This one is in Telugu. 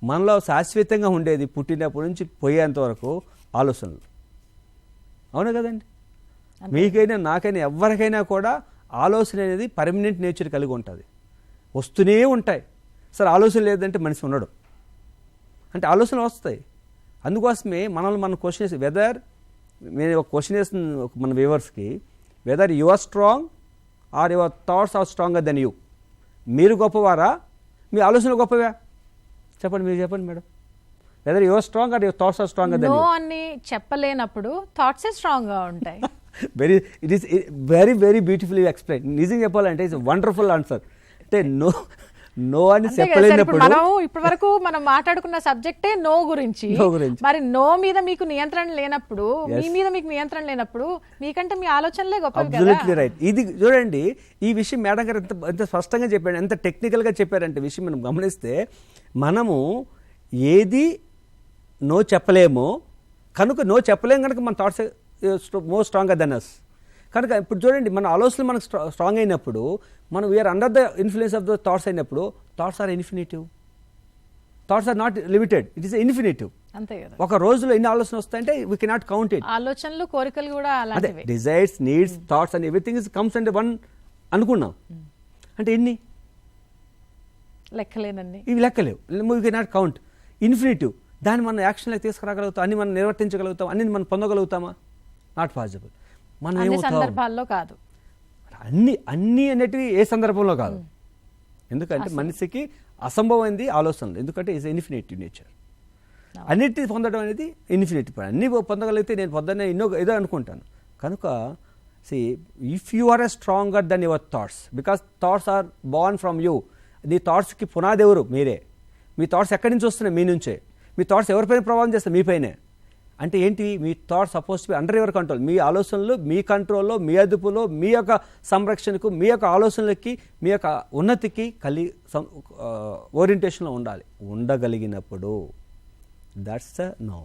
మనలో శాశ్వతంగా ఉండేది పుట్టినప్పటి నుంచి పోయేంత వరకు ఆలోచనలు. అవునా కదండి? మీకైనా నాకైనా ఎవరికైనా కూడా ఆలోచన అనేది పర్మనెంట్ నేచర్ కలిగి ఉంటుంది, వస్తూనే ఉంటాయి. సరే ఆలోచన లేదంటే మనిషి ఉండడు, అంటే ఆలోచనలు వస్తాయి. అందుకోసమే మనల్ని మనం క్వశ్చన్ చేసి వెదర్, నేను ఒక క్వశ్చన్ వేస్తుంది మన వ్యూవర్స్కి, whether you are strong or your thoughts are stronger than you. మీరు గొప్పవారా, మీ ఆలోచనలు గొప్పవా? చెప్పండి, మీరు చెప్పండి madam. Whether your strong or your thoughts are stronger than you. No అని చెప్పలేనప్పుడు థాట్సే స్ట్రాంగ్ గా ఉంటాయి. It is very very beautifully explain. నిజంగా చెప్పాలంటే ఇట్స్ వండర్ఫుల్ ఆన్సర్. అంటే నో అని చెప్పలేనప్పుడు, మనం ఇప్పటి వరకు మనం మాట్లాడుకున్న సబ్జెక్టే నో గురించి. మరి నో మీద మీకు నియంత్రణ లేనప్పుడు, మీ మీద మీకు నియంత్రణ లేనప్పుడు మీకంటే మీ ఆలోచనలే గొప్పవి కదా. Absolutely right. ఇది చూడండి, ఈ విషయం మేడం గారు ఎంత స్పష్టంగా చెప్పారు, ఎంత టెక్నికల్గా చెప్పారంటే విషయం మనం గమనిస్తే, మనము ఏది నో చెప్పలేమో కనుక నో చెప్పలేము కనుక మన thoughts more stronger than us. కనుక ఇప్పుడు చూడండి, మన ఆలోచనలు మనకు స్ట్రాంగ్ అయినప్పుడు, మనం we are under the influence of the thoughts అయినప్పుడు, thoughts are infinitive, thoughts are not limited, it is infinitive. అంతే కదా. ఒక రోజులో ఎన్ని ఆలోచన వస్తాయంటే వీ కెనాట్ కౌంట్ ఇట్. ఆలోచనలు కోరికలు కూడా అలాంటివే. Desires, needs, thoughts and everything is comes and one అనుకున్నాం. అంటే ఎన్ని లెక్కలేనండి, ఇవి లెక్కలేవు, వీ కెనాట్ కౌంట్. ఇన్ఫినిటివ్. దాన్ని మనం యాక్షన్లోకి తీసుకురాగలుగుతాం, అన్ని మనం నిర్వర్తించగలుగుతాం, అన్ని మనం పొందగలుగుతామా? Not possible. మనం అన్ని సందర్భాల్లో కాదు, అన్ని అనేటివి ఏ సందర్భంలో కాదు. ఎందుకంటే మనిషికి అసంభవమైంది ఆలోచనలు, ఎందుకంటే ఈజ్ ఇన్ఫినిటివ్ నేచర్. అన్నిటిని పొందడం అనేది ఇన్ఫినిటివ్. అన్ని పొందగలిగితే నేను పొద్దున్నే ఏదో అనుకుంటాను. కనుక if you are a stranger then your thoughts, because thoughts are born from you. నీ థాట్స్కి పునాది ఎవరు? మీరే. మీ థాట్స్ ఎక్కడి నుంచి వస్తున్నాయి? మీ నుంచే. మీ థాట్స్ ఎవరిపైన ప్రభావం చేస్తాయి? మీపైనే. అంటే ఏంటి? మీ thoughts suppose to be under your control. మీ ఆలోచనలు మీ కంట్రోల్లో, మీ అదుపులో, మీ యొక్క సంరక్షణకు, మీ యొక్క ఆలోచనలకి, మీ యొక్క ఉన్నతికి ఓరియంటేషన్లో ఉండాలి. ఉండగలిగినప్పుడు దట్స్ నో.